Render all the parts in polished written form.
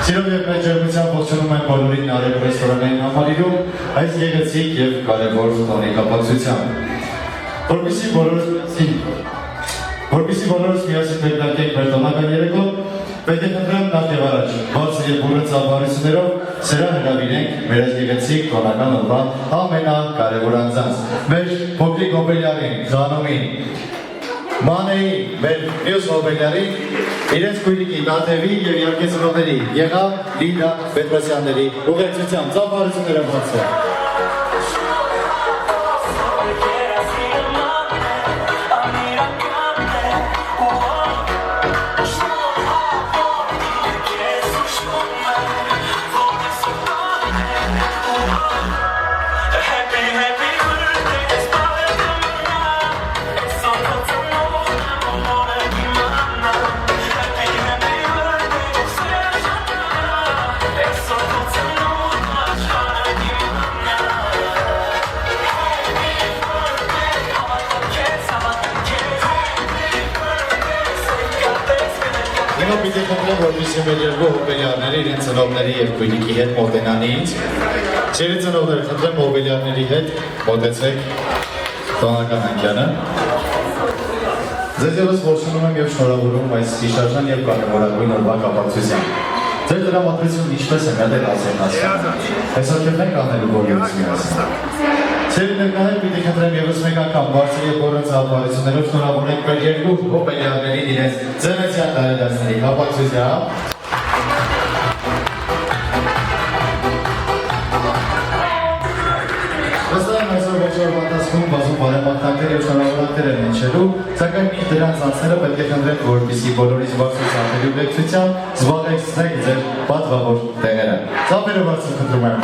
Սիրով և մեջերմության ողջունում են բոլորին Արև ռեստորանային համալիրում այս գեղեցիկ և կարևոր տոնի կապակցությամբ։ Որպեսզի բոլորս միասին մեկնարկենք մեր տոնական երեկո, պետք է խնդրեմ նախ և առաջ բարձր և բուռն ծափահարություններով սրա հրավիրենք մեր այս գեղեցիկ տոնական օրվա ամենակարևոր անձանց, մեր փոքրիկ հոբելյարին, Խանոմին, Մանեին, մեր մյուս հոբելյարին, իրենց քույրիկի Նաթևի և իհարկե ծնողների Եղավ Լիդա Պետրոսյանների ուղեկցությամբ ծափահարությունները բացել։ Պիտի խնդրեմ, որպեսզի մեր երկու հոբելյարները իրենց ծնողների և քույրիկի հետ մոտենան ինձ։ Ձեր ծնողները խնդրեմ հոբելյարների հետ մոտեցեք տոնական անկյանը։ Ձեզ ևս ողջունում եմ և շնորհավորում այս հիշարժան և կարևորագույն օրվա կապակցությամբ։ Ձեր տրամադրությունն ինչպես է մտել ասել։ Այս ակերտենք անելու բոլորից միասին։ Ձեր ներկաներ պիտի խնդրեմ ևս մեկ անգամ բարձր և բուռն ծափահարություններով շնորհավորենք մեր երկու հոբելյարներին իրենց ծննդյան տարեդարձների կապակցությամբ։ Վստահ եմ այսօր ողջորվա ընթացքում բազում բարեմաղթանքներ և շնորհավորանքներ են հնչելու, սակայն մինչ դրանց անցնելը պետք է խնդրեմ, որպեսզի բոլորից բարձր ծափերի ուղեկցությամբ զբաղեցնեք ձեր պատվավոր տեղերը։ Ծափերը բարձր խնդրում եմ։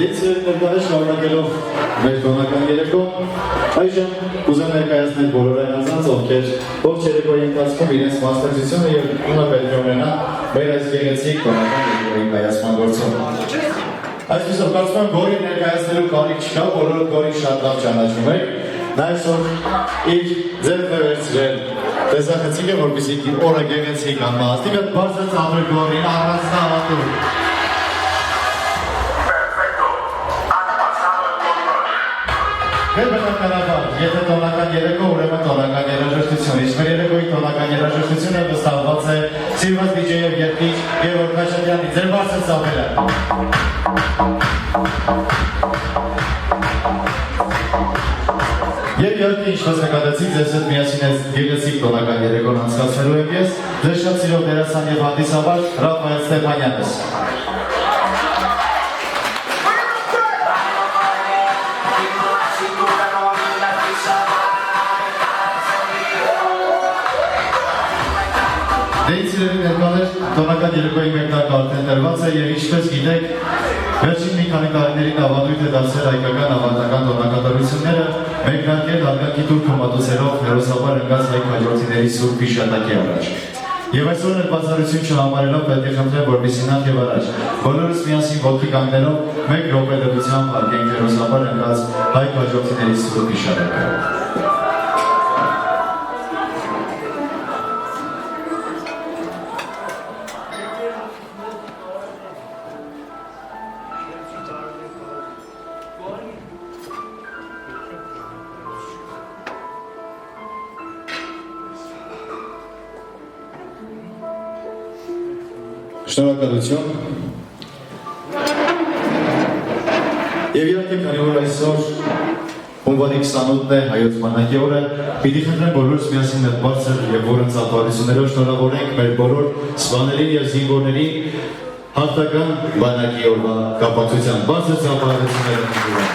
Ներկայացնելով շարունակելով մեր տոնական երեկոն, այժմ կուզեմ ներկայացնել բոլոր այն անձանց, ովքեր ողջ երեկոյի ընթացքում իրենց մասնակցությունը և տունը պետք է ունենան մեր այս գեղեցիկ տոնական երեկոյի կայացման գործում։ Այսպիսով կարծում եմ Գորին ներկայացնելու կարիք չկա, բոլորդ Գորին շատ լավ ճանաչում եք, նա այսօր իր ձեռքը վերցրել տեսախցիկը, որպեսզի օրը գեղեցիկ անմահացնի, մեկ բարձր ծափեր Գորին առանձնահատուկ։ Բնականաբար, եթե տոնական երեկո, ուրեմն տոնական երաժշտություն, իսկ մեր երեկոյի տոնական երաժշտությունը վստահված է սիրված դիջեյ և երգիչ Գևորգ Խաչատրյանի, ձեր բարձր ծափերը։ Եվ իհարկե, ինչպես նկատեցիք, ձեզ հետ միասին այս գեղեցիկ տոնական երեկոն անցկացնելու եմ ես, ձեր շատ սիրող դերասան և հանդիսավար Ռաֆայել Ստեփանյանս։ Դեից սիրելի ներկաներ, տոնական երեկոյի մեկնարկը արդեն տրված է և ինչպես գիտեք, վերջին մի քանի տարիներին ավանդույթ է դարձել հայկական ավանդական տոնակատարությունները մեկնարկել հարգանքի տուրքը մատուցելով հերոսաբար ընկած հայ քաջորդիների սուրբ հիշատակի առաջ։ Եվ այսօր էլ բացառություն չհամարելով պետք է խնդրեմ, որպեսզի նախ և առաջ բոլորս միասին ոտքի կանգնելով մեկ րոպե դրությամբ հարգենք հերոսաբար ընկած հայ քաջորդիների սուրբ հիշատակը։ Շնորհակալություն։ Եվ իհարկե, քանի որ այսօր հունվարի 28-ն է հայոց բանակի օրը, պիտի խնդրեմ բոլորս միասին մեկ բարձր և բուռն ծափահարություններով շնորհավորենք մեր բոլոր սպաներին և զինվորներին հաղթական բանակի օրվա կապակցությամբ։ Բարձր ծափահարությունները խնդրում եմ։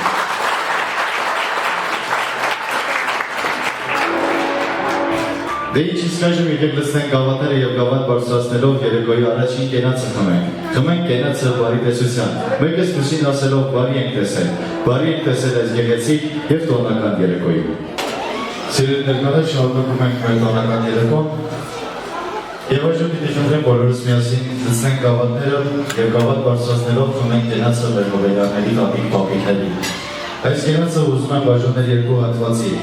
Դե ինչ իսկ այժմ եկեք լսենք գավաթները և գավաթ բարձրացնելով երեկոյի առաջին կենացը խմենք։ Խմենք կենացը բարի տեսության։ Մեկս մյուսին ասելով բարի ենք տեսել։ Բարի ենք տեսել այս գեղեցիկ և տոնական երեկոյին։ Սիրելի ներկաներ, շարունակում ենք մեր տոնական երեկոն։ Եվ այժմ պիտի խնդրեմ բոլորս միասին լսենք գավաթները և գավաթ բարձրացնելով խմենք կենացը մեր հովելյանների տատիկ պապիկների։ Այս կենացը ուզում եմ բաժանել երկու հատվածի։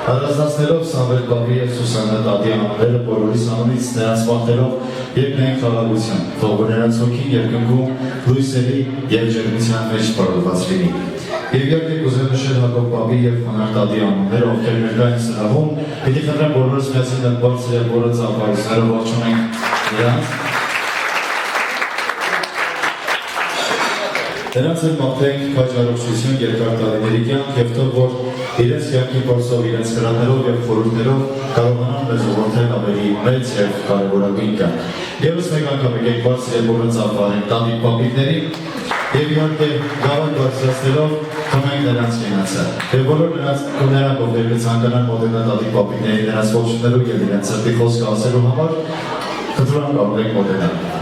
Առանձնացնելով Սամվել պապի և Սուսաննա տատի անունները բոլորիս անունից նրանց մաղթելով երկնային խաղաղություն, թող որ նրանց հոգին երկնքում լույսերի և ջերմության մեջ պարզված լինի։ Եվ իհարկե կուզեմ նշել Հակոբ պապի և Խոնարհ տատի անունները, ովքեր ներկային սրահում, պիտի խնդրեմ բոլորս միասին այդ բարձր և բոլոր ծափարությունները ողջունենք նրանց։ Նրանց էլ մաղթենք քաջ առողջություն, երկար տարիների կյանք և թող որ իրենց կյանքի փորձով, իրենց կրակներով և խորհուրդներով կարողանան մեզ ուղղորդել ավելի մեծ և կարևորագույն կյանք։ Եվս մեկ անգամ եկեք բարձր և բոլոր ծափարենք տատիկ պապիկներին և իհարկե գավաթ բարձրացնելով խմենք նրանց կենացը։ Եվ բոլոր նրանք ովքեր կցանկանան մոտենալ տատիկ պապիկներին նրանց ողջունելու և իրենց սրտի խոսքը ասելու համար, խնդրում եմ կարող եք մոտենալ։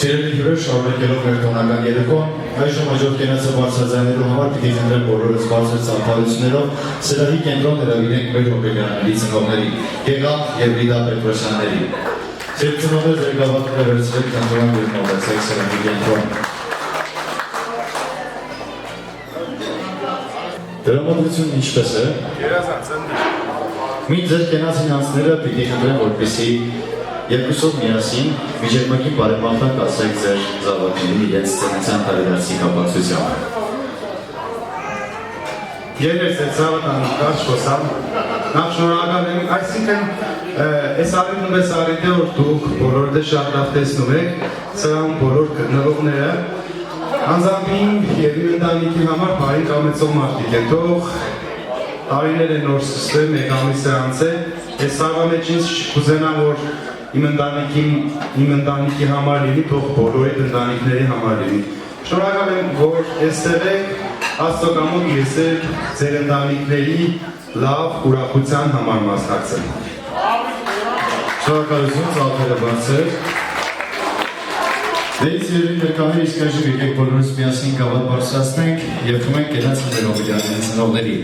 Սիրելի հյուրեր, շարունակելով մեր տոնական երեկոն, այժմ հաջորդ կենացը բարձրաձայնելու համար պիտի խնդրեմ բոլորս բարձր ծափարություններով սրահի կենտրոն հրավիրենք մեր հոբելյանների ծնողների, Գեգամ և Լիդա Պետրոսյանների։ Ձեր ծնողներ ձեր գավաթները վերցրեք կենտրոն և մոտեցեք սրահի կենտրոն։ Դրամատուրգությունն ինչպես է։ Երազանց ընդ։ Մի ձեր կենացին անձները պիտի խնդրեմ, որպեսզի երկուսով միասին միջերմակի բարեմաղթանք ասեք ձեր զավակներին իրենց ծննդյան տարեդարձի կապակցությամբ։ Երես այդ զավական կարճ խոսամ, նախ շնորհակալ եմ, այսինքն այս առիթում ես առիթ է, որ դուք բոլորը դե շատ լավ տեսնում եք, սրահում բոլոր գտնվողները, անձամբ և իմ ընտանիքի համար բարի կամեցող մարդիկ են, թող տարիներ են նոր սկսվել, մեկ ամիս է անցել, այս տարվա մեջ ինձ կուզենամ, որ իմ ընտանիքի համար լինի, թող բոլորի ընտանիքների համար լինի։ Շնորհակալ եմ, որ այստեղ եք, Աստծո կամոք ես էլ ձեր ընտանիքների լավ ուրախության համար մասնակցեմ։ Շնորհակալություն, ծափերը բարձր։ Դեից երևի ներկաներ իսկ այժմ եկեք բոլորս միասին գավաթ բարձրացնենք և խմենք կենաց մեր հոբելյանների ծնողների։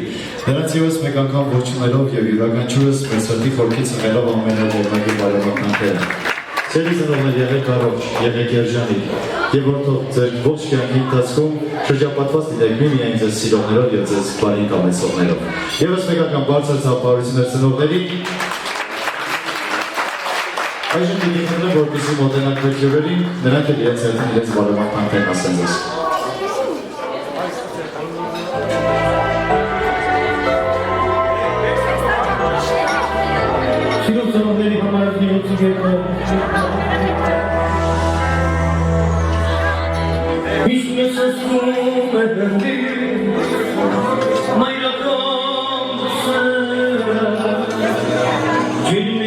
Նրանց ևս մեկ անգամ ողջունելով և յուրաքանչյուրս մեր սրտի խորքից հղելով ամենաջերմակի բարեմաղթանքները։ Ձեր ծնողներ եղեք առողջ, եղեք երջանիկ, և որ թող ձեր ողջ կյանքի ընթացքում շրջապատված լինեք միմիայն ձեզ սիրողներով և ձեզ բարի կամեցողներով։ ԵՒս մեկ անգամ բարձր ծափահարություններ ծնողների։ Այժմ պիտի խնդրեմ, որպեսզի մոտենաք մեր հյուրերին, նրանք էլ իրենց հերթին իրենց բարեմաղթանքներն ասեն ձեզ։ Սիրող ծնողների համար դիոծի գետը Իսկ ես ասում է բրդի մայրական սերը Ջերմի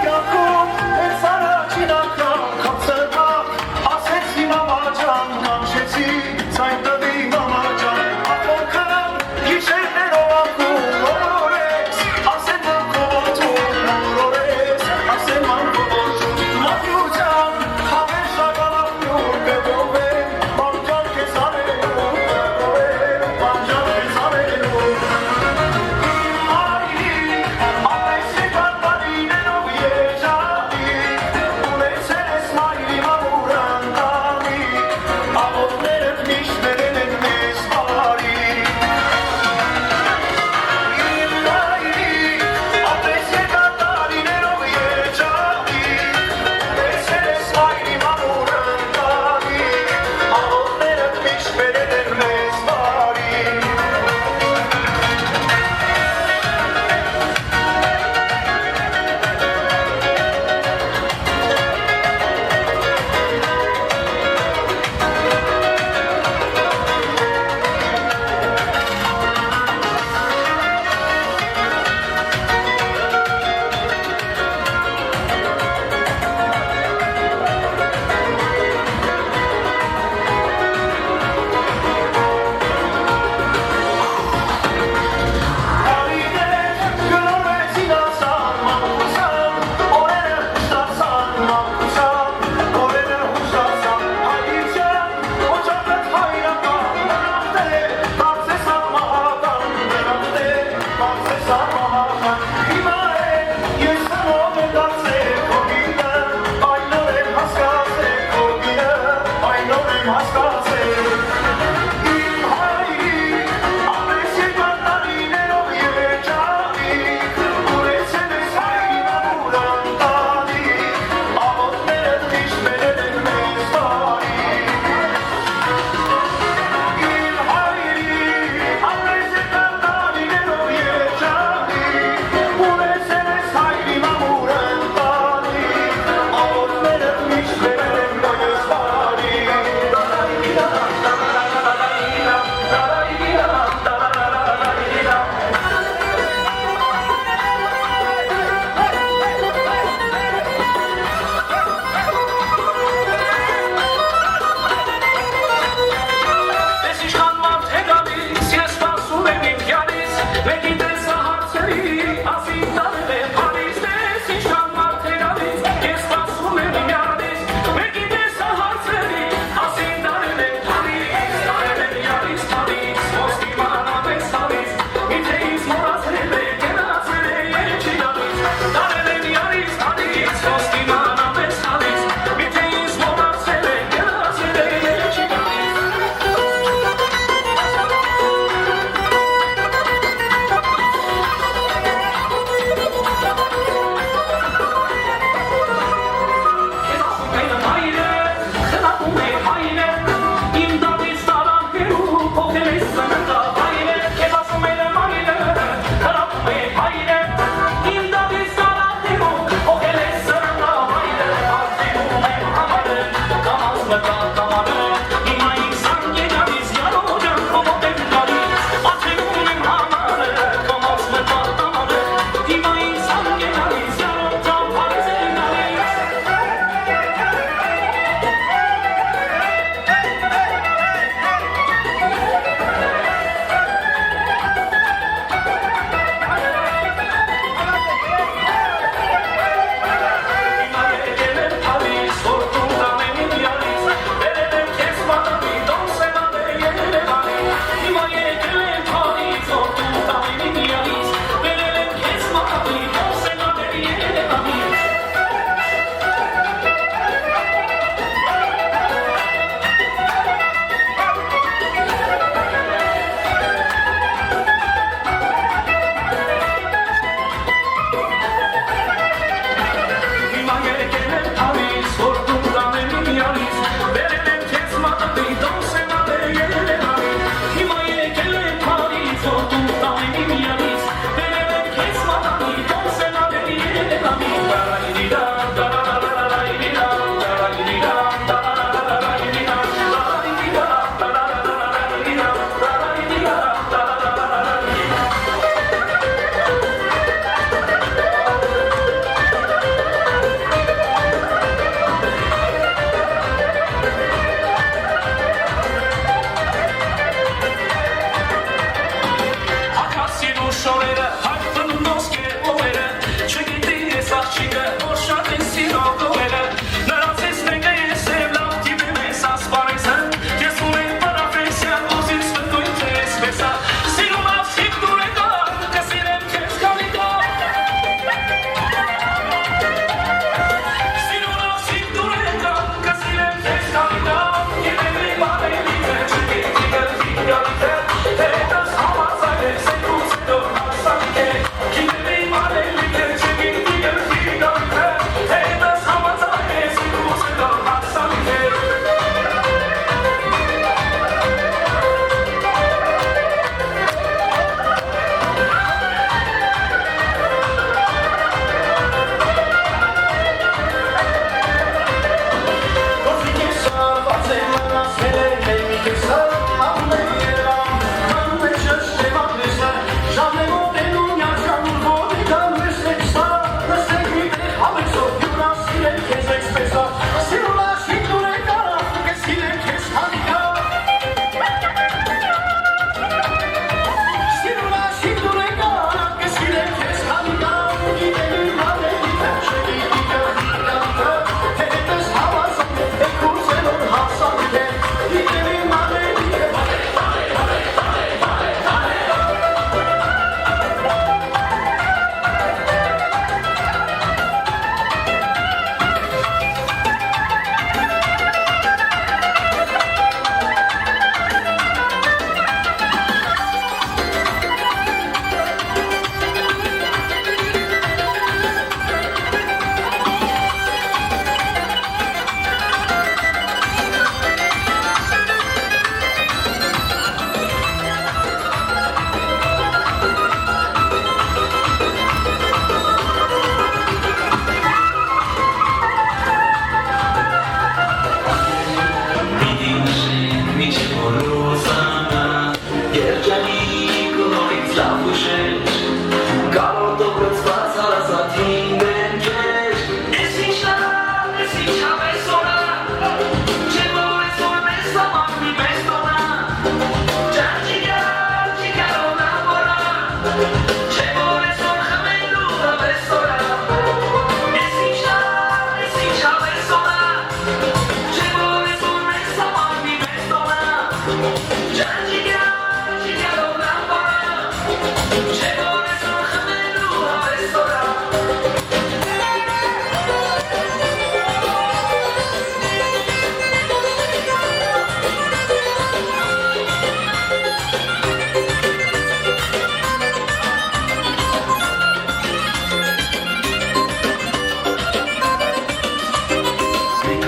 Yakum, Sarah,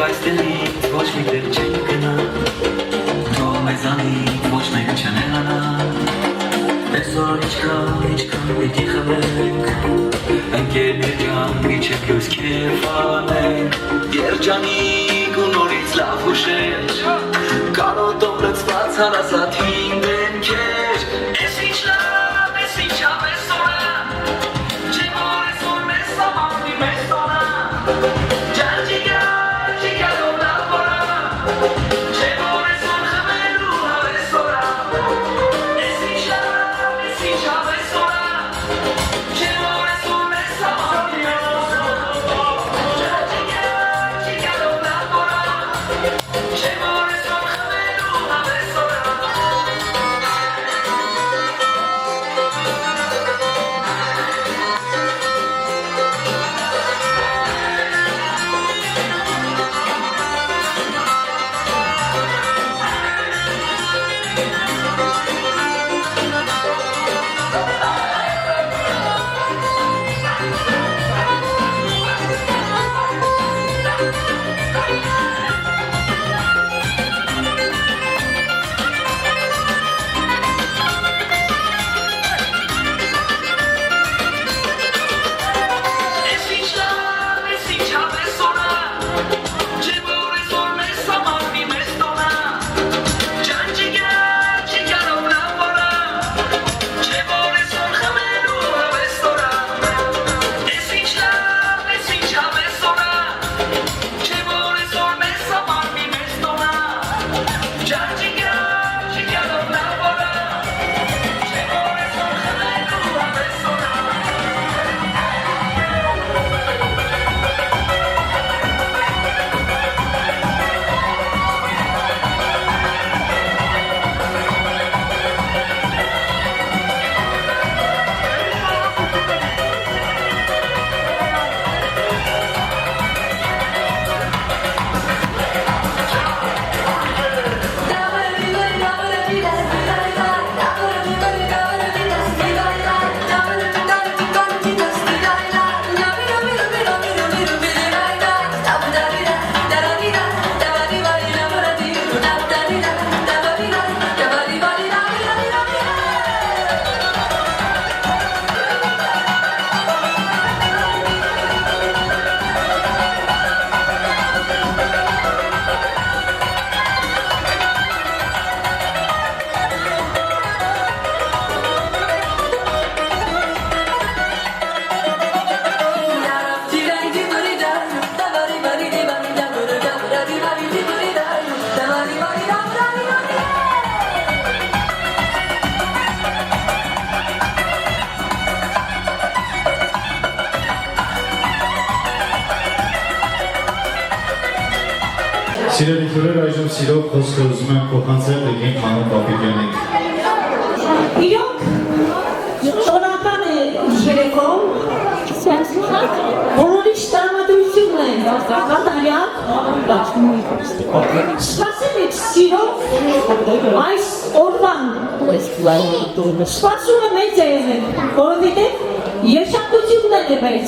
Այստեղից ոչ մի տեղ չենք գնա, թող մեզանից ոչ մեկ չնեղանա, այսօր ինչքան պիտի խմենք, ընկերներ ջան, միջև լույս քեֆ անենք, երջանիկ ու նորից լավ հուշեր, կարոտով լցված հարազատ հին դեմքեր, ես ինչ լավ, ես ինչ հավես օրա, չէ որ այսօր մեզ համարվի մեզ տոնա, Սիրելի քուրեր, այժմ սիրով խոսքը ուզում եմ փոխանցել Տիկին Խանու Պապիկյանին։ Իրոք, շնորհակալ է երեկոն, բոլորի շտարամադրությունն է կատարյալ, սպասել եք սիրով այս օրվան, սպասումը մեծ է եղել, որովհետև երջանկությունն է մեծ,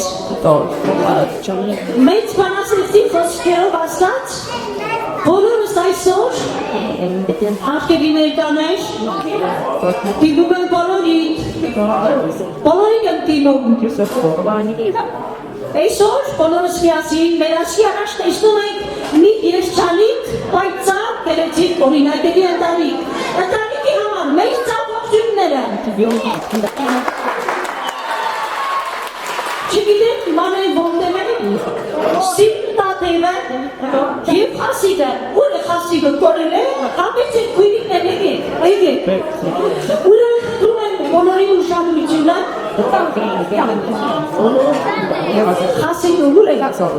մեծ բանասեցի խոսքերով ասած, բոլորս այսօր հաղթերի ներկաներ, տիգում են բոլորին եմ տիմում, այսօր բոլորս միասին մեր աչքի առաջ տեսնում ենք մի երջանիկ, պայծառ, գեղեցիկ օրինակելի ընտանիք, ընտանիքի համար մեր ծափողջույնները, չգիտեք մանեն ոնտեմեն, սինտատևը և խասիգը, ուրը խասիգը կորել է, հապեց է քույրիկներ եկեք, ուրը դրում են բոլորի ուշադրությունը, խասիգը ուր է գացով,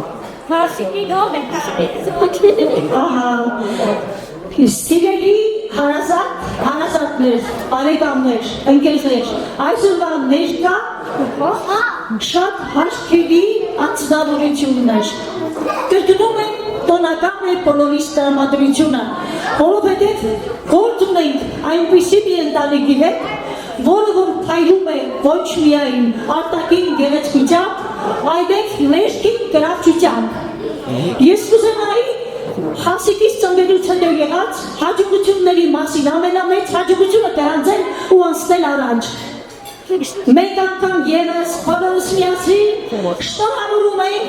սիրելի հարազատներ, բարեկամներ, ընկերներ, այսօրվա ներկա շատ հաշքերի անձնավորություններ։ Կրկնում եմ, տոնական է բոլորիս տրամադրությունը, որովհետև գործ ունենք այնպիսի մի ընտանիքի հետ, որը որ փայլում է ոչ միայն արտաքին գեղեցկությամբ, այլև ներքին գրավչությամբ։ Ես կուզենայի Հասիկից ծնվելուց հետո եղած հաջողությունների մասին ամենամեծ հաջողությունը դրանցել ու անցնել առաջ։ Մեկ անգամ ևս բոլորս միասին շնորհավորում ենք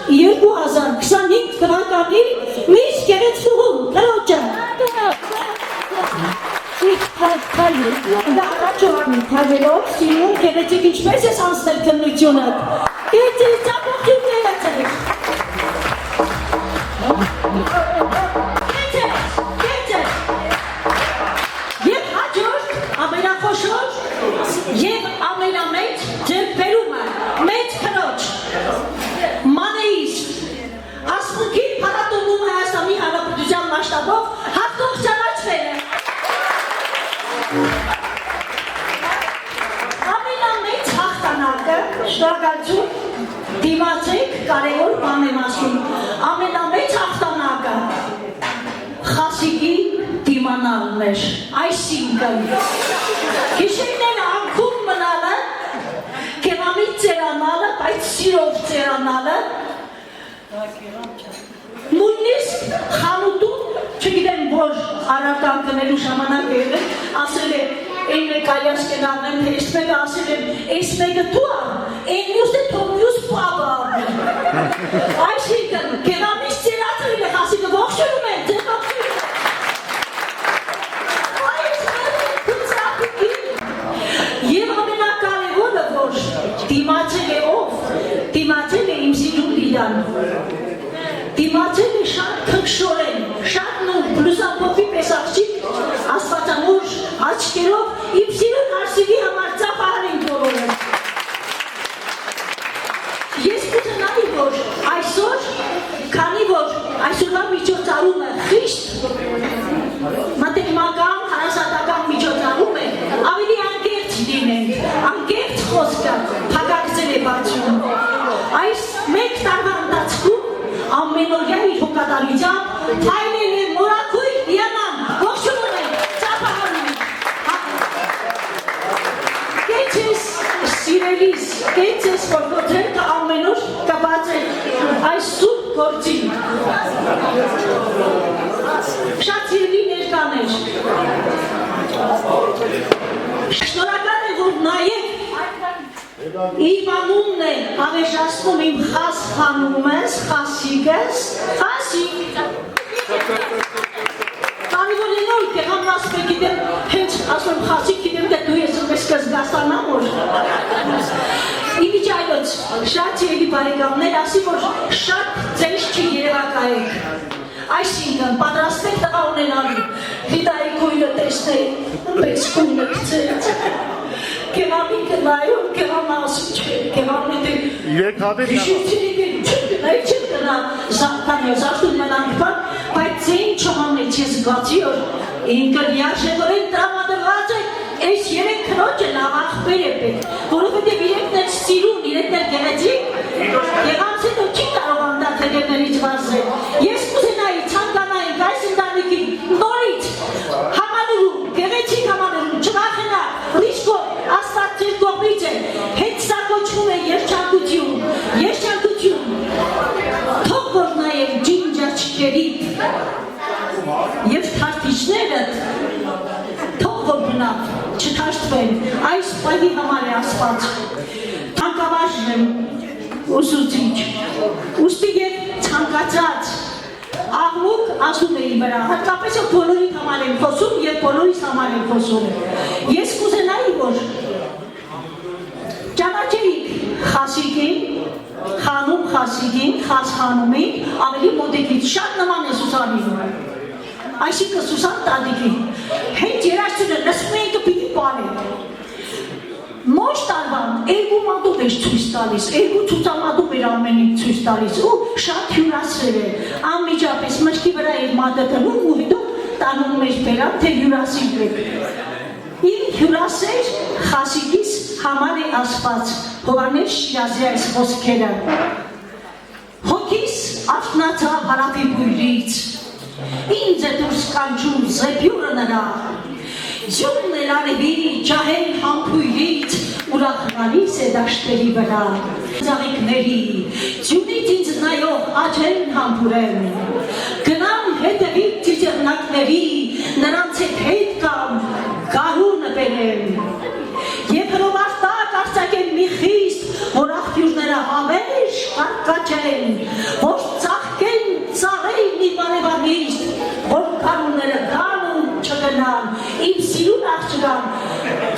2025 թվականի Միս Գեղեցկուհուն կրոջը։ Դա առաջորդն թավելով սիրուն գեղեցիկ ինչպես ես անցնել քննությունը։ Գեղեցիկ ծապողջուններ ացեք։ Եվ հաջորդ ամենախոշոր և ամենամեծ ձեռքբերումը մեծ քրոջ Մանեիս ասմունքի փառատոնում Հայաստանի Հանրապետության մասշտաբով հաղթող ճանաչվել է։ Ամենամեծ հաղթանակը շնորհակալություն դիմացեք կարևոր բան եմ ասում ամենամեծ հաղթանակը Խասիկի դիմանալն էր, այսինքն գիշերները անքուն մնալը, կեղամից ծերանալը, բայց սիրով ծերանալը, նույնիսկ խանութում, չգիտեմ որ առական կնելու ժամանակ եղել, ասել է, այն մեկ այլյաս կենարնեմ, ես մեկը ասել եմ, ես մեկը դու ար, այն մյուսը թող մյուս պավը արներ։ Այսինքն, կեղամից ծերացրել է Խասիկը ողջունում են, ձեր ողջունում են։ Եվ ամենակարևորը, որ դիմացել է ով, դիմացել է իմ սիրուն Լիդան, դիմացել է շատ քնքշորեն, շատ նույն բլուզամփոփի պես աղջիկ, աստվածամոր աչքերով իմ սիրուն Հարսիկի համար ծափահար են բոլորը։ Ես կուզենայի, որ այսօր, քանի որ այսօրվա միջոցառումը խիստ մատեմական, հարազատական միջոցառում է, ավելի անկեղծ լինենք, անկեղծ խոսքը փակակցել է բացում։ Այս մեկ տարվա ընթացքում ամենօրյա իր հոգատարությամբ փայլել է մորաքույր Լիանան, ողջունում են, ծափահարում են։ Կեչ ես սիրելիս, կեչ ես որ գործերքը ամեն օր կապած է այս սուրբ գործին։ Շատ սիրելի ներկաներ։ Շնորհակալ եմ, որ նաև իմ անունն է հավերժացնում իմ խաս խանումս, խասիկս, խասիկ։ Քանի որ ինոր կեղամն ասում է գիտեմ, հենց ասում խասիկ գիտեմ, դե դու ես մեզ կզգաստանամ որ։ Իվիչ այլոց, շատ սիրելի բարեկամներ, ասի որ շատ ձեզ չի երևակայեք։ Այսինքն, պատրաստեք տղա ունենալու, Լիդայի կույնը տեսնեք, պես կույնը գցեց։ Կեղամին կնայում, կեղամն ասում չէ, կեղամն է վիշույցերի դեն չկնա, զաշտուն մնանք պան, բայց ձեին չհանեց ես զգացի, որ ինքն յարժևորեն տրամադրված է, այս երեք քրոջը լավ աղբեր է պետք, որովհետև իրենքն էլ սիրուն, իրենքն էլ գեղեցիկ, եղանց հետո չի կարող անդա թեգերներից վազել։ Ես կուզենայի ցանկանայինք այս ընտանիքին նորից համալուրում, գեղեցիկ համալուրում, չվախենա, ռիսկով, աստված ձեր կողմից է, հետ սա կոչվում է երջանկություն, թող որ նաև ջինջաչկերիդ և թարթիչները թող որ բնավ չթաշտվեն, այս պահի համար է ասված, թանկավարժն եմ ուսուցիչ, ուստի և ցանկացած աղմուկ ասում էի վրա, հատկապես և բոլորի համար եմ խոսում և բոլորիս համար եմ խոսում։ Ես կուզենայի, որ ճանաչեիք Խասիկին, խանում Խասիկին, խաս խանումին, ավելի մոտիկից, շատ նման է Սուսանին։ Այսինքն Սուսան տատիկին, հենց երաշտությունը լսում էին կպիտի պարեն։ Մոչ տարվան երկու մատով էր ցույց տալիս, երկու ցուցամատով էր ամեն ինչ ցույց տալիս ու շատ հյուրասեր է, անմիջապես մտքի վրա էր մատը դնում ու հետո տանում մեր բերան, թե հյուրասիր եք։ Իմ հյուրասեր խասիկիս համար է ասված Հովանես Շիրազի այս խոսքերը։ Հոգիս աշնացավ հարավի բույրից, ինձ է դուրս կանչում զեպյուրը նրա, ձյունն էլ արևի ջահել համբույրից, ուրախնալիս է դաշտերի վրա, ծաղիկների, ձյունից ինձ նայող աչեն համբուրեն, գնամ հետևի ծիծեռնակների, նրանց հետ կամ գարունը բերեմ, և հրովարտակ արձակեն մի խիստ, որ աղբյուրները հավերժ կարկաչեն, որ ծաղկեն ծաղեն մի բարևանիստ, որ գարունները գանուն չգնան, իմ սիրուն աղջկան,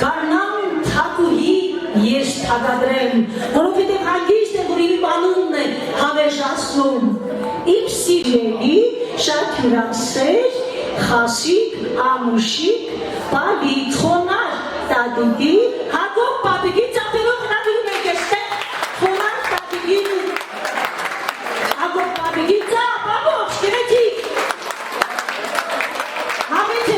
գարնան թակուհի ես թագադրեմ, որովհետև հանգիստ է, որ իմ անունն է հավերժացնում, իմ սիրելի շատ հյուրասեր, խասիկ, ամուշիկ, բալիկ, խոնար, տատիկի, հագող պապիկի ծապերով հնագիրում եք էստեղ, խոնար տատիկի, հագող պապիկի ծապ, ամոք, գերեցիկ, հավետ է,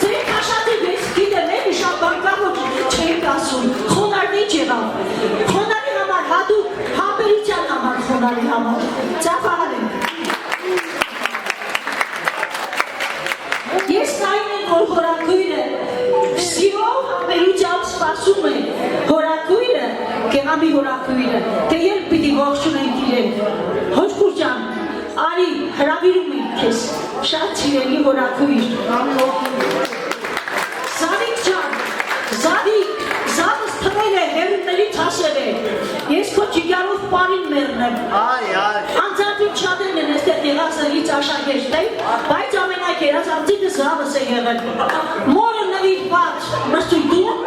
ձեր կաշատի ես գիտեմ էլի շատ բանկավոր չենք ասում, խոնարն ինչ եղավ, խոնարի համար հատուկ, համբերության համար խոնարի համար, ծապահար ենք։ Ես նայում եմ, որ հորակույրը սիրով համբերությամբ սպասում է, հորակույրը, կեղամի հորակույրը, թե երբ պիտի ողջունենք իրեն, հոչկուր ջան, արի հրավիրում ենք քեզ, շատ սիրելի հորակույր, Զավիկ ջան, Զավիկ, զավս թվել է, հերուններից հասել է, ես քո ճիգարով պարին մերնեմ, անձատին չադեն են էստեղ եղածներից աշակերտ է, բայց ամենակերազանցիկը զավս է եղել, մորը նվիրված մստույտում,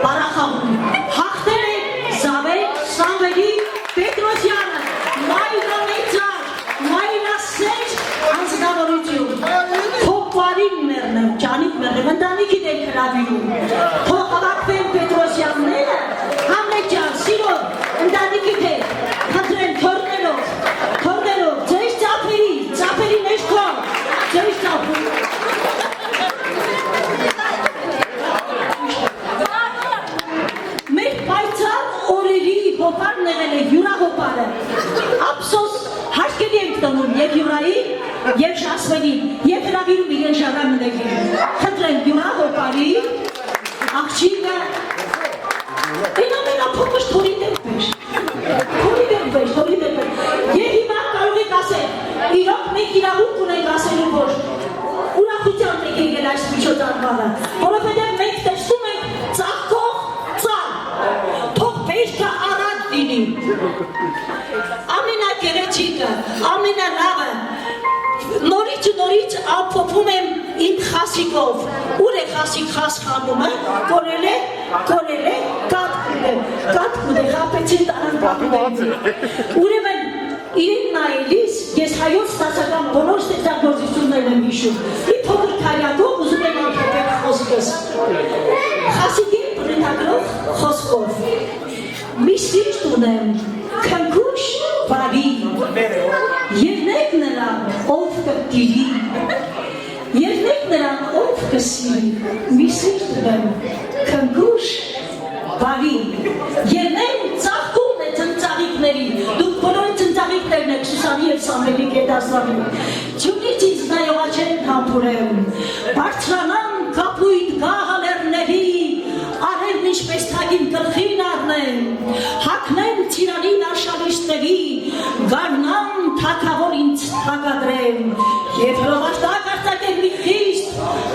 բարախաղում, հաղթել է Զավետ Սամվելի Պետրոսյանը, Մայրա Մեծար, Մայրա Սեջ, անձնավորություն, թող պարին մերնեմ, ճանիք մերնեմ, ընտանիքին են հրավիրում, թող հավաքվեն Պետրոսյանները, Համլետ ջան, սիրով, ընտանիքիդ է, խնդրեմ թորներով, ձեր ծապերի մեջքո, ձեր ծապի։ Մեր պայծառ օրերի հոպարն եղել է հյուրահոպարը, ափսոս հաշկելի ենք տնում և հյուրային, և շասվելին, և հրավիրում իրեն ժառանգներին, խնդրեմ հյուրահոպարի, աղջիկը, այն ամենափոքր թորի դեպեր, և հիմա կարող եք ասել, իրոք մենք իրավունք ունենք ասելու, որ ուրախությամբ եք եկել այս միջոցառմանը, որովհետև մենք տեսնում ենք ծաղկող ծառ, թող բերքը առատ լինի, ամենագեղեցիկը, ամենալավը, նորից ապոփում եմ իմ խասիկով, ուր է խասիկ խաս խանումը, կորել է, կատ կուդ է, խապեցին տարան պատում ուրեմն իրեն նայելիս, ես հայոց ստացական բոլոր ստեղծագործություններն եմ հիշում, մի փոքր քարյակով ուզում եմ ամփոփել խոսքս, խասիկի բնութագրող խոսքով, մի սիրտ ունեմ, քնքուշ բարի, ելնեք նրան, ով կտիրի, ելնեք նրան, ով կսիրի, մի սիրտ ունեմ, քնքուշ բարի, ելնեն ծաղկում է ծնծաղիկների, դուք բոլորը ծնծաղիկներն եք Սուսանի և Սամվելի գետասվանի, ձյունից ինձ նայող աչեն համբուրեմ, բարձրանան կապույտ գահալերների, արևն ինչպես թագին գլխին առնեն, հագնեն ծիրանին արշալույսների, գարնան թագավոր ինձ թագադրեմ, և հրովարտակ արձակեն մի խիստ,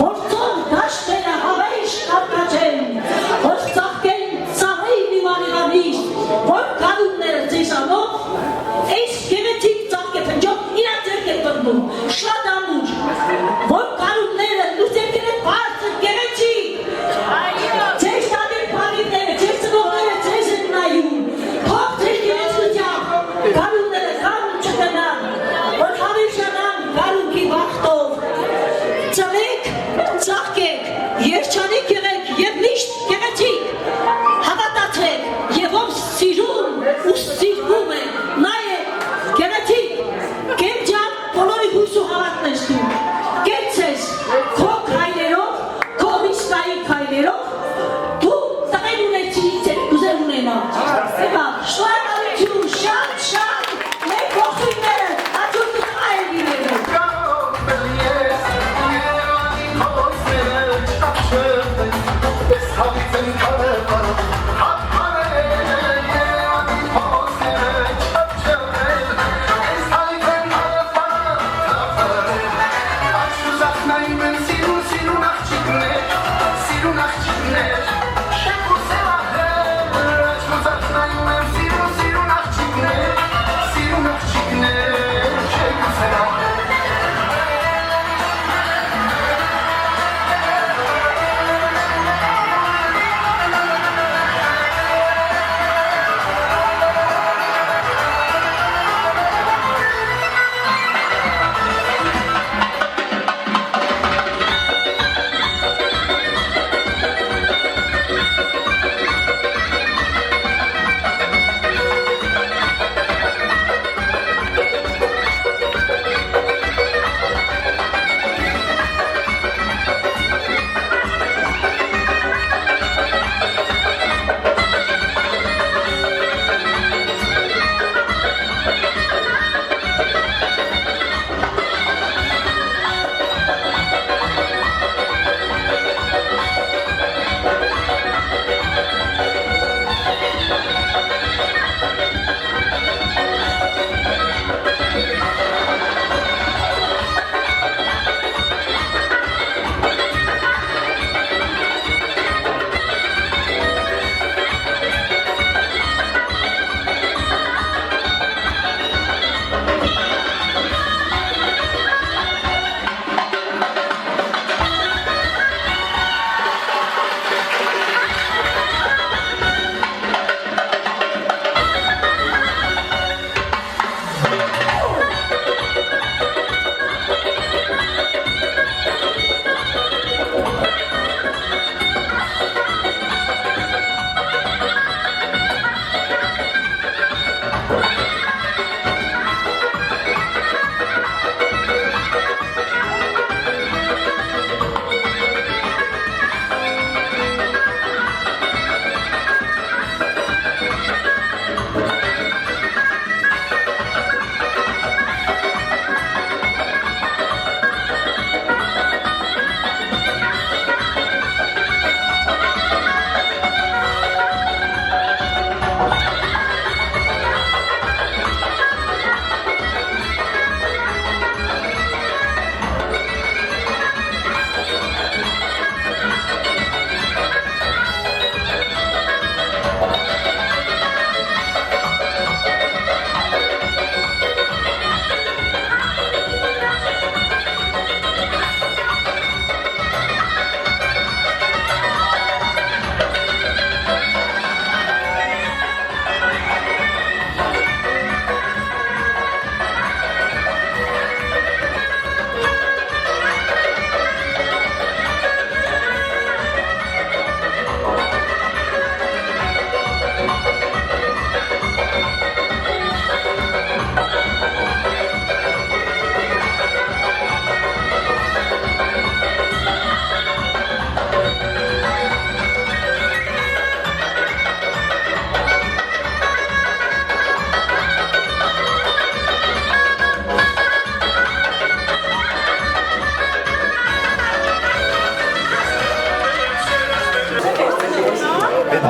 որ ծով դաշտերը հավերժ կարկաչեն, որ ծաղկեն ծաղեին իմ արևանիստ, որ գարունները ձեզանով, այս գեղեցիկ ծաղկ է փնջով, իրա ձերք է բռնում, շատ ամուր, որ գարունները դուք ձերքեր են բարձր գեղեցիկ, ձեր շատեր պարիները, ձեր ծնողները ձեզ են նայում, թող ձեր գեղեցկությամբ, գարունները գարուն չգնան, որ հավերժանան գարունքի վախտով,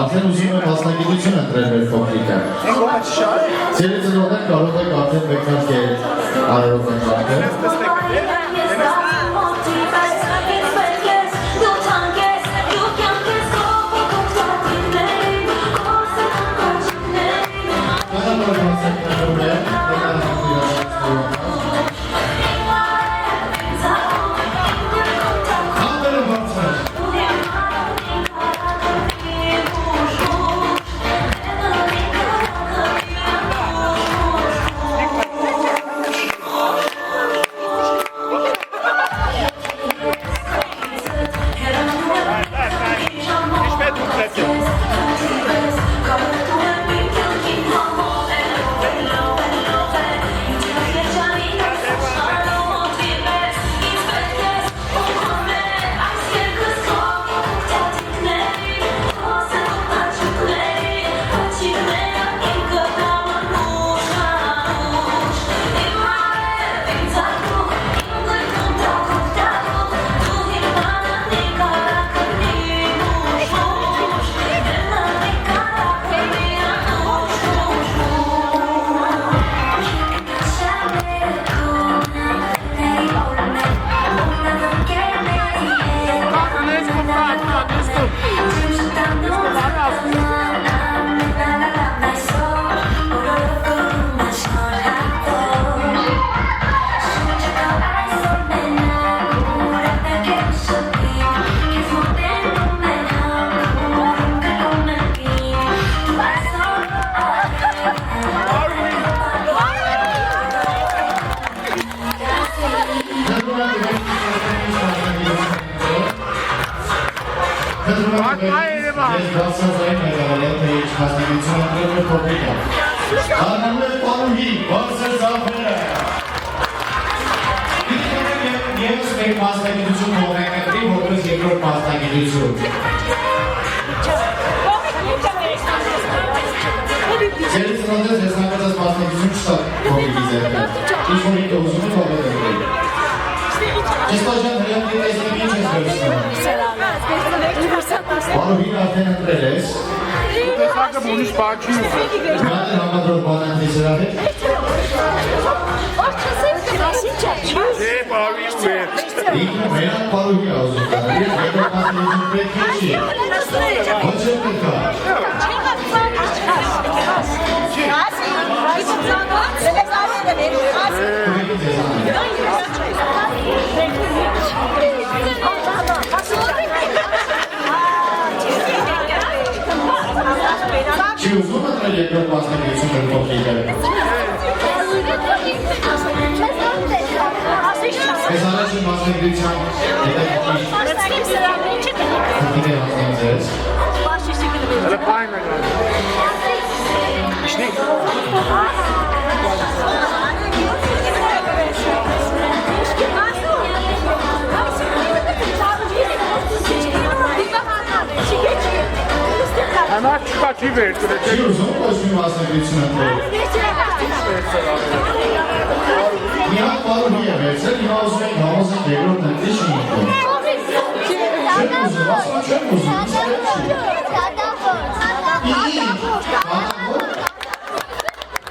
Արդեն ուզում եմ մասնագիտություն ընտրել մեր փոքրիկը։ Ձեր ծնողներ կարող եք արդեն մեկնարկել արարողականքը։ Ես բացասային մեգալել, թե ինչ մասնագիտություն ընտրել է փոքրիկը։ Հանանում է պարուհի, բարձր զավերը։ Ես մեկ մասնագիտություն հողենքների, որպես երկրորդ մասնագիտություն։ Ձերից նոդես ես նկատած մասնագիտություն չտա փոքրիկի ձերքը։ Ինչ-որ ինքը ուզում է փոքր դրել։ Ճստաժան հրյապի տեսնեմ ինչ ես վերցնում։ Պարուհին արդեն ընտրել ես։ Տեսակը մունիշ պաչի ուղը։ Մատ է համադրող բանանթի սրա հետ։ Դե պարուի ու է։ Ինքը մենակ պարուհի ազում կա։ Ես երկրորդ մասնագիտություն պետք է չի։ Ոչ է պետք է։ Թուղեկի ձեզան է։ Չի ուզում ընտրել երկրորդ մասնագիտություն փոքրիկը։ Ես առաջին մասնագիտության հետաքրքիր քրտիկ է հասնում ձեզ։ Հələ պայն է գան։ Իշնիկ։ Həmər չկա չի վերցրել։ Չի ուզում ոչ մի մասնագիտություն ընտրել։ Մի հատ պարուհի է վերցրել, հիմա ուզում ենք համոզենք երկրորդ ընտրի չի ինքում։ Չեմ ուզում, ասում չեմ ուզում,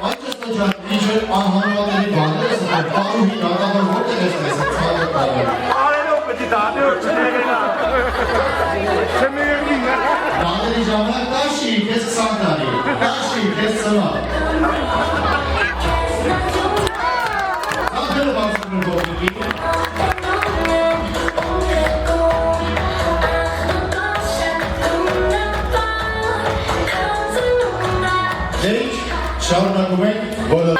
Աջստոջան, ինչ էր անհանուատերի բաներ ես ընտրել, պարուհի դատավոր ո՞րտեղ ես տեսել, ցավը պարուհի։ Արելով պետի դադի որ չներենա։ Չմերնին է։ Դանդերի ժամանակ տաշի, կես 20 տարի, տաշի, կես ծնա։ Ախերը բացում են բողնիկի։ Դեր ինչ, շարունակում ենք բոլոր։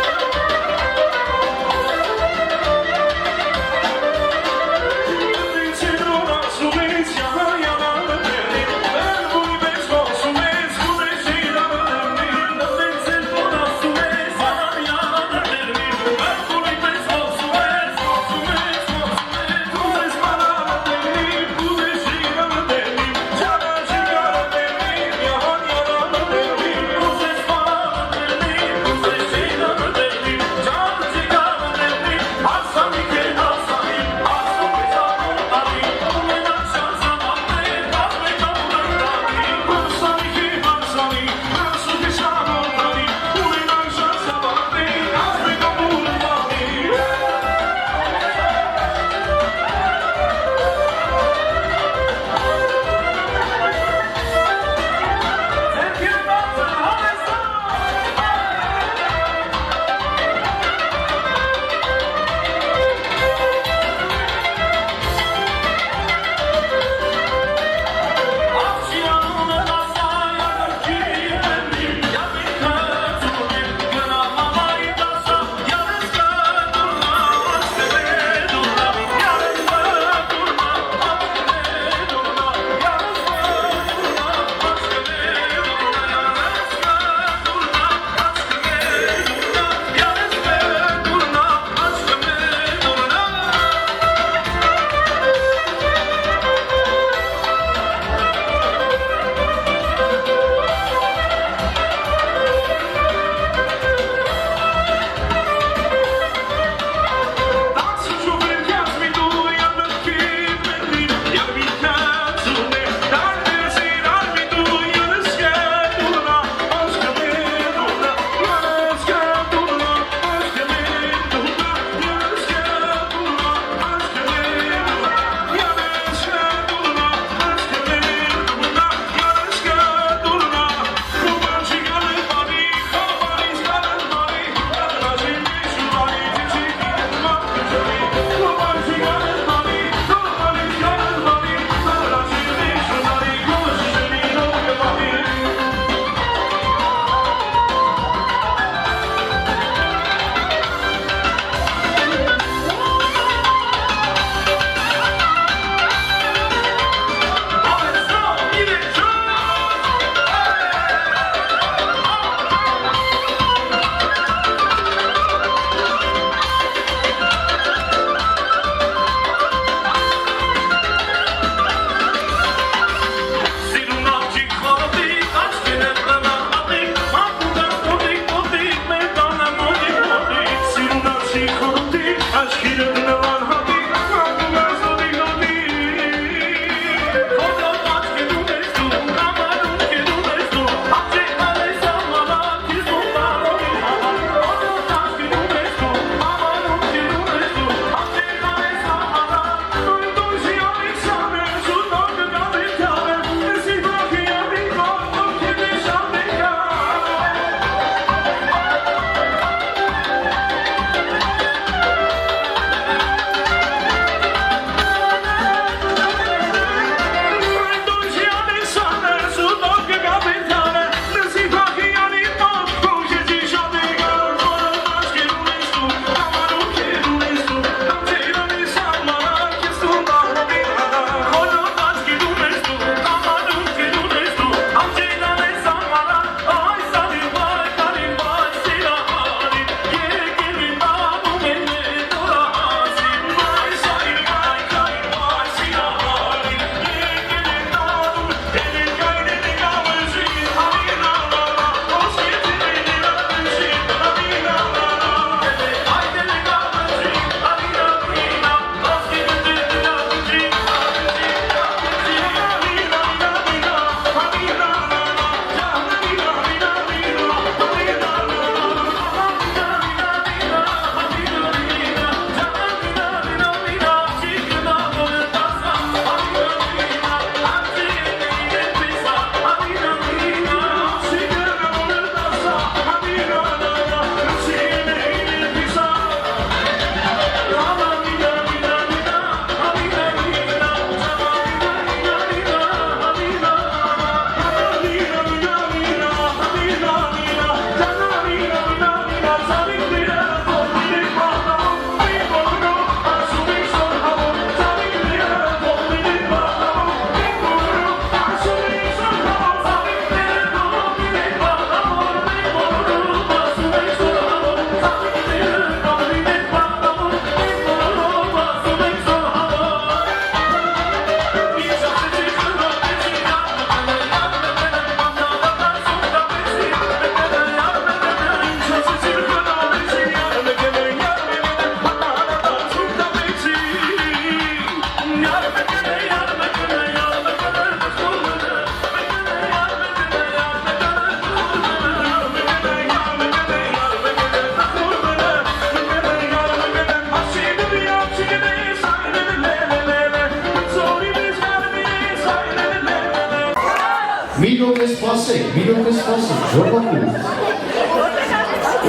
Ասեք, մի րոպե սպասեք, ժողովուրդ։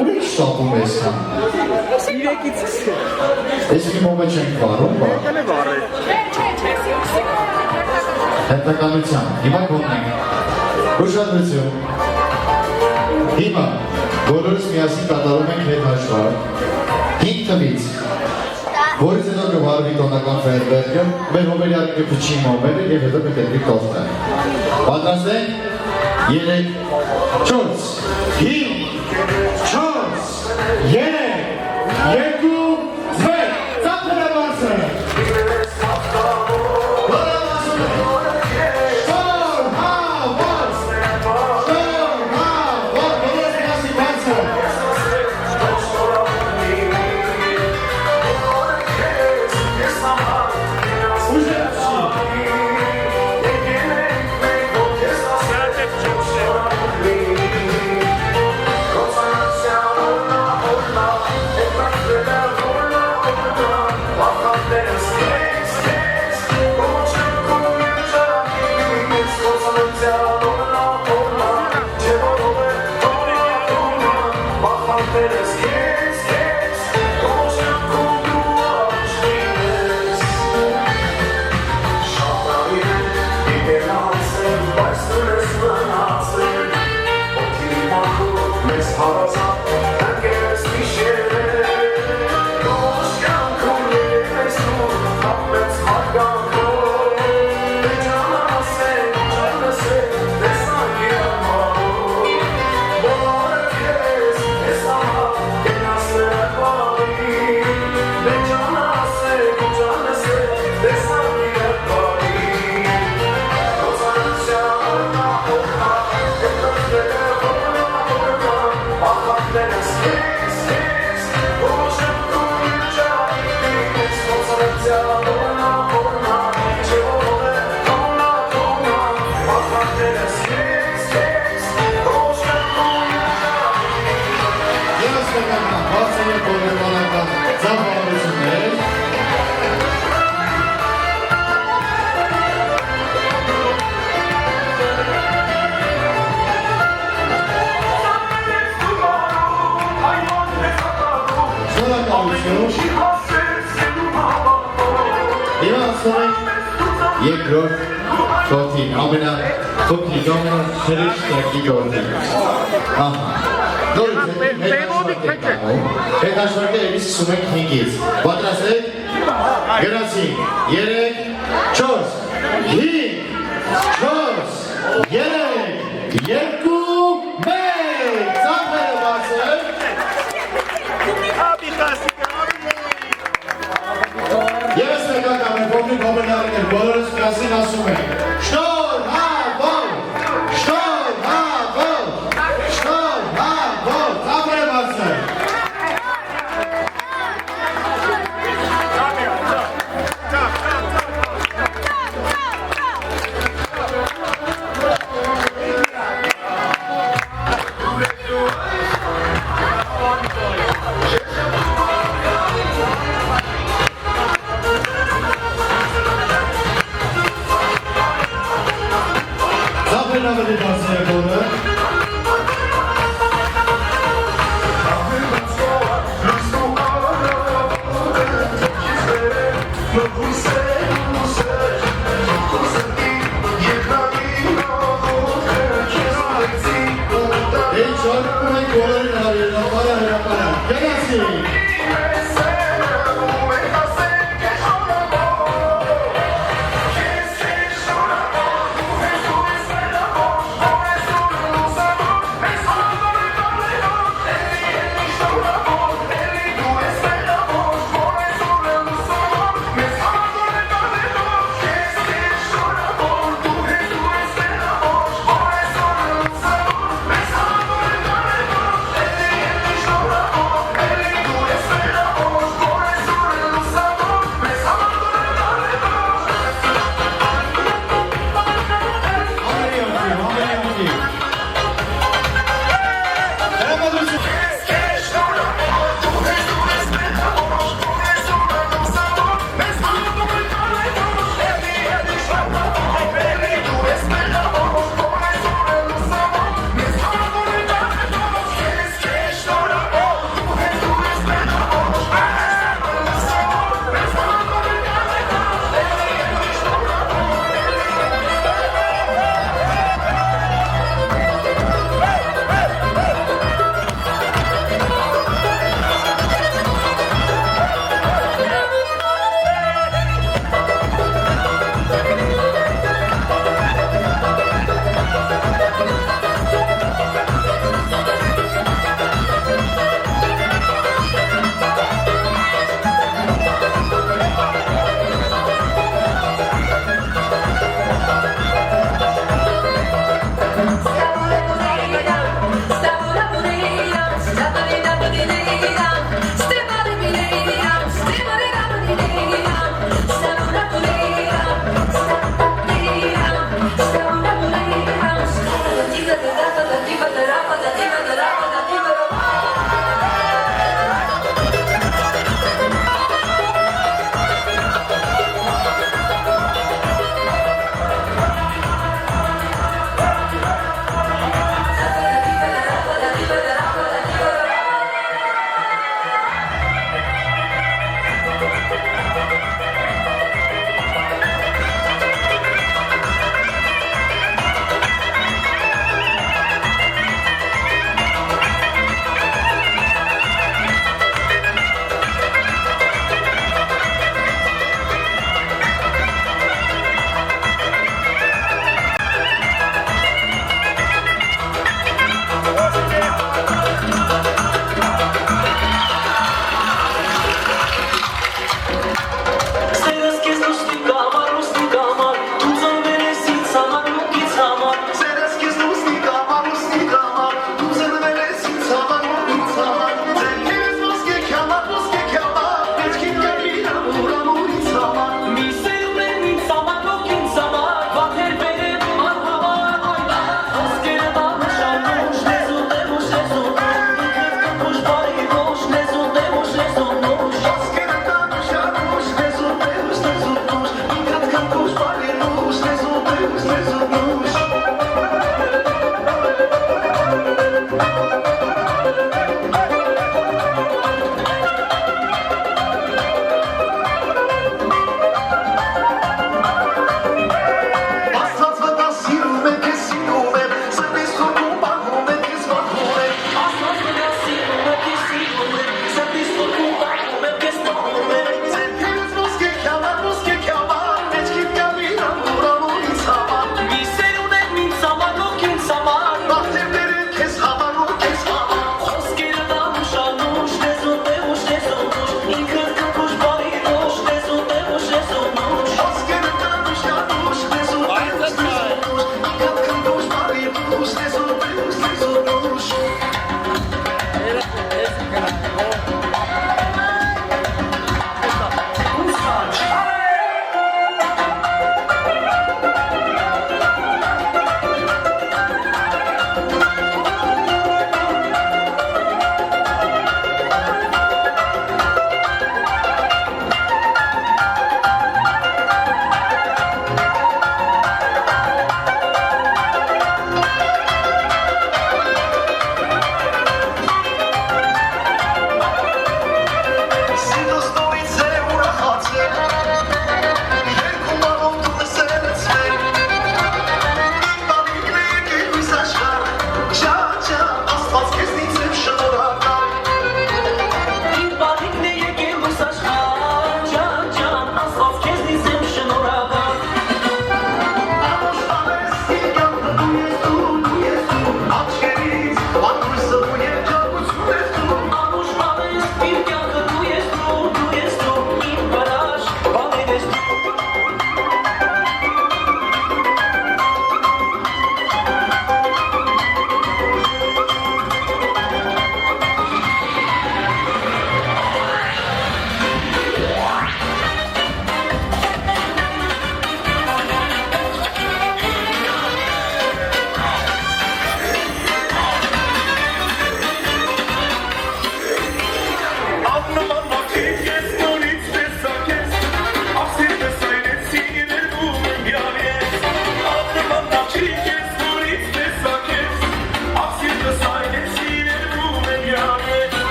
Ուր եք շտապում ես հա։ Ես մի մոմը չենք վարում, բա։ Հետականության, հիմա գոնենք։ Ուշադրություն։ Հիմա բոլորս միասին կատարում ենք հետ հաշվար 5 թվից, որից հետո կվարվի տոնական ֆեյերվերկը, մեր հոմերյալիկը փչի մոմերը և հետո կտետրի տոստը։ Պատրաստ ենք 3, 4, 5, 4, 3, 2, 1, ծափերը բարձր։ Երկրորդ խոթին, ամենախոթին, ամենախրիշտակի գորդին։ Ահա, նորից հետ հաշվարկը էլիս սկսում ենք 5-ից։ Պատրաստ եք, գրացինք, 3, 4, 5, 4, 3, 2, 1, ծափերը բարձր։ Ես նկատամ եմ փոքրիկ հոմերնարիներ, բոլորս միասին ասում են շնորհավոր, շնորհավոր, շնորհավոր, ծափերը բարձր։ Zapraszamy do